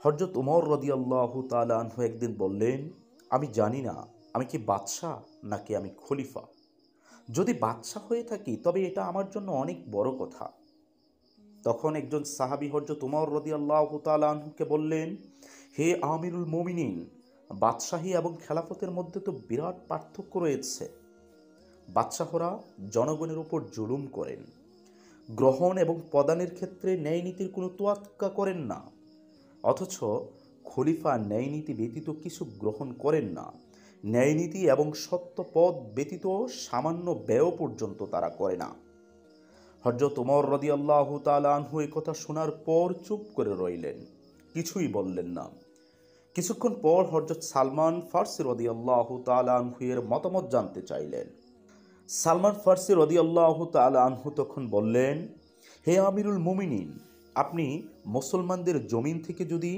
হযরত উমর রাদিয়াল্লাহু তাআলা আনহু একদিন বললেন, আমি জানি না আমি কি বাদশাহ নাকি আমি খলিফা। যদি বাদশাহ হয়ে থাকি তবে এটা আমার জন্য অনেক বড় কথা। তখন একজন সাহাবী হযরত উমর রাদিয়াল্লাহু তাআলা আনহুকে বললেন, হে আমিরুল মুমিনিন, বাদশাহী এবং খেলাফতের মধ্যে তো বিরাট পার্থক্য রয়েছে। বাদশাহরা জনগণের উপর জুলুম করেন, গ্রহণ এবং প্রদানের ক্ষেত্রে ন্যায় নীতির কোনো তোয়াক্কা করেন না। অথচ খলিফা ন্যায়নীতি ব্যতীত কিছু গ্রহণ করেন না। ন্যায়নীতি এবং সত্য পথ ব্যতীত সামান্য ব্যয় পর্যন্ত তারা করে না। হযরত ওমর রাদিয়াল্লাহু তাআলা আনহু এই কথা শোনার পর চুপ করে রইলেন, কিছুই বললেন না। কিছুক্ষণ পর হযরত সালমান ফারসি রাদিয়াল্লাহু তাআলা আনহু এর মতামত জানতে চাইলেন। সালমান ফারসি রাদিয়াল্লাহু তাআলা আনহু তখন বললেন, হে আমিরুল মুমিনিন, আপনি মুসলমানদের জমিন থেকে যদি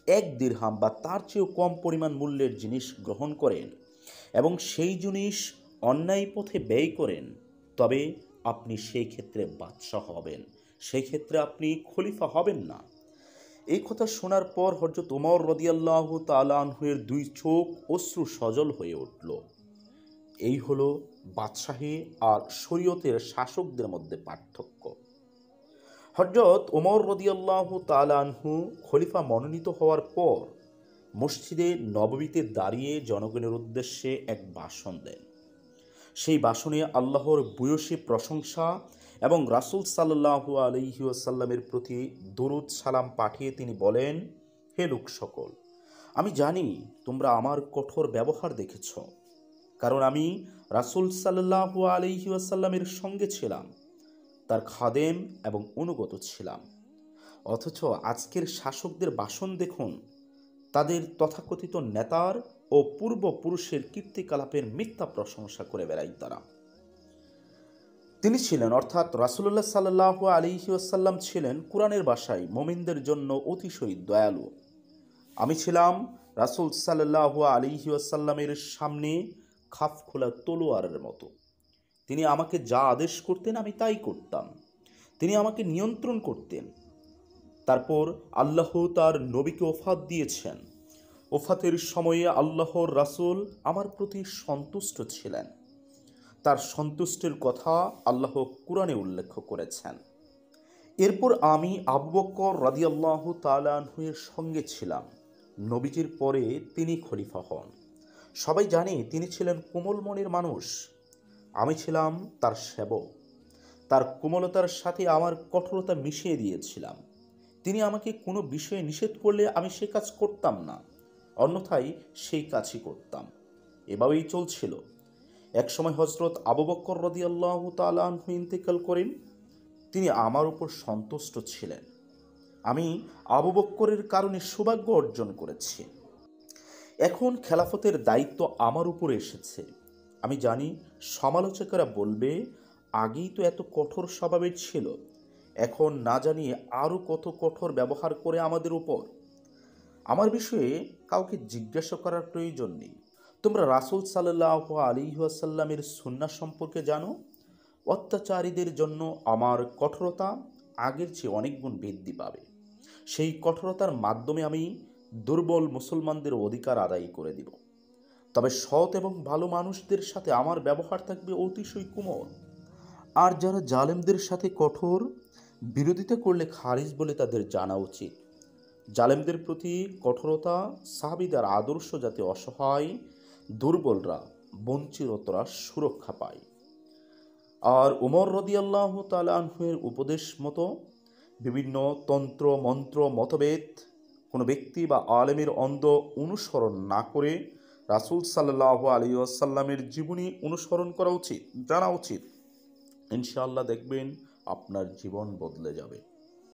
1 দিরহাম বা তার চেয়েও কম পরিমাণ মূল্যের জিনিস গ্রহণ করেন এবং সেই জিনিস অন্যায় পথে ব্যয় করেন, তবে আপনি সেই ক্ষেত্রে বাদশাহ হবেন, সেই ক্ষেত্রে আপনি খলিফা হবেন না। এই কথা শোনার পর হযরত ওমর রাদিয়াল্লাহু তাআলা আনহু এর 2 চোখ অশ্রু সজল হয়ে উঠল। এই হলো বাদশাহী আর শরীয়তের শাসকদের মধ্যে পার্থক্য। হযরত ওমর রাদিয়াল্লাহু তাআলা আনহু খলিফা মনোনীত হওয়ার পর মসজিদে নববীতে দাঁড়িয়ে জনগণের উদ্দেশ্যে এক ভাষণ দেন। সেই ভাষণে আল্লাহর ভূয়সী প্রশংসা এবং রাসূল সাল্লাল্লাহু আলাইহি ওয়াসাল্লামের প্রতি দরুদ সালাম পাঠিয়ে তিনি বলেন, হে লোক সকল, আমি জানি তোমরা আমার কঠোর ব্যবহার দেখেছ, কারণ আমি রাসূল সাল্লাল্লাহু আলাইহি ওয়াসাল্লামের সঙ্গে ছিলাম, তার খাদেম এবং অনুগত ছিলাম। অথচ আজকের শাসকদের ভাষণ দেখুন, তাদের তথাকথিত নেতার ও পূর্বপুরুষের কীর্তিকলাপের মিথ্যা প্রশংসা করে বেড়াই তারা। তিনি ছিলেন, অর্থাৎ রাসূলুল্লাহ সাল্লাল্লাহু আলাইহি ওয়াসাল্লাম ছিলেন কুরআনের ভাষায় মুমিনদের জন্য অতিশয় দয়ালু। আমি ছিলাম রাসূল সাল্লাল্লাহু আলাইহি ওয়াসাল্লামের সামনে খাপ খোলা তলোয়ারের মতো। তিনি আমাকে যা আদেশ করতেন আমি তাই করতাম। তিনি আমাকে নিয়ন্ত্রণ করতেন। তারপর আল্লাহ তার নবীকে ওফাত দিয়েছেন। ওফাতের সময়ে আল্লাহর রাসূল আমার প্রতি সন্তুষ্ট ছিলেন। তার সন্তুষ্টির কথা আল্লাহ কুরআনে উল্লেখ করেছেন। এরপর আমি আবু বকর রাদিয়াল্লাহু তাআলা আনহু এর সঙ্গে ছিলাম। নবীজির পরে তিনি খলিফা হন। সবাই জানে তিনি ছিলেন কোমল মনের মানুষ। আমি ছিলাম তার সেবক। তার কোমলতার সাথে আমার কঠোরতা মিশিয়ে দিয়েছিলাম। তিনি আমাকে কোনো বিষয়ে নিষেধ করলে আমি সে কাজ করতাম না, অন্যথায় সেই কাজই করতাম। এভাবেই চলছিল। একসময় হযরত আবু বকর রাদিয়াল্লাহু তাআলা আনহু ইন্তেকাল করেন। তিনি আমার উপর সন্তুষ্ট ছিলেন। আমি আবু বকরের কারণে সৌভাগ্য অর্জন করেছি। এখন খেলাফতের দায়িত্ব আমার উপরে এসেছে। আমি জানি সমালোচকেরা বলবে, আগেই তো এত কঠোর স্বভাবের ছিল, এখন না জানিয়ে আরও কত কঠোর ব্যবহার করে আমাদের উপর। আমার বিষয়ে কাউকে জিজ্ঞাসা করার প্রয়োজন নেই। তোমরা রাসূল সাল্লাল্লাহু আলাইহি ওয়াসাল্লামের সুন্নাহ সম্পর্কে জানো। অত্যাচারীদের জন্য আমার কঠোরতা আগের চেয়ে অনেক গুণ বৃদ্ধি পাবে। সেই কঠোরতার মাধ্যমে আমি দুর্বল মুসলমানদের অধিকার আদায় করে দিব। তবে সৎ এবং ভালো মানুষদের সাথে আমার ব্যবহার থাকবে অতিশয় কোমল। আর যারা জালেমদের সাথে কঠোর, বিরোধিতা করলে খারিজ বলে তাদের জানা উচিত। জালেমদের প্রতি কঠোরতা সাহাবীদের আদর্শ, যাতে অসহায়, দুর্বলরা, বঞ্চিতরা সুরক্ষা পায়। আর ওমর রাদিয়াল্লাহু তাআলা আনহু এর উপদেশ মতো বিভিন্ন তন্ত্র মন্ত্র মতভেদ কোনো ব্যক্তি বা আলেমের অন্ধ অনুসরণ না করে রাসূল সাল্লাল্লাহু আলাইহি ওয়াসাল্লামের জীবনী অনুসরণ করা উচিত, জানা উচিত। ইনশাআল্লাহ দেখবেন আপনার জীবন বদলে যাবে।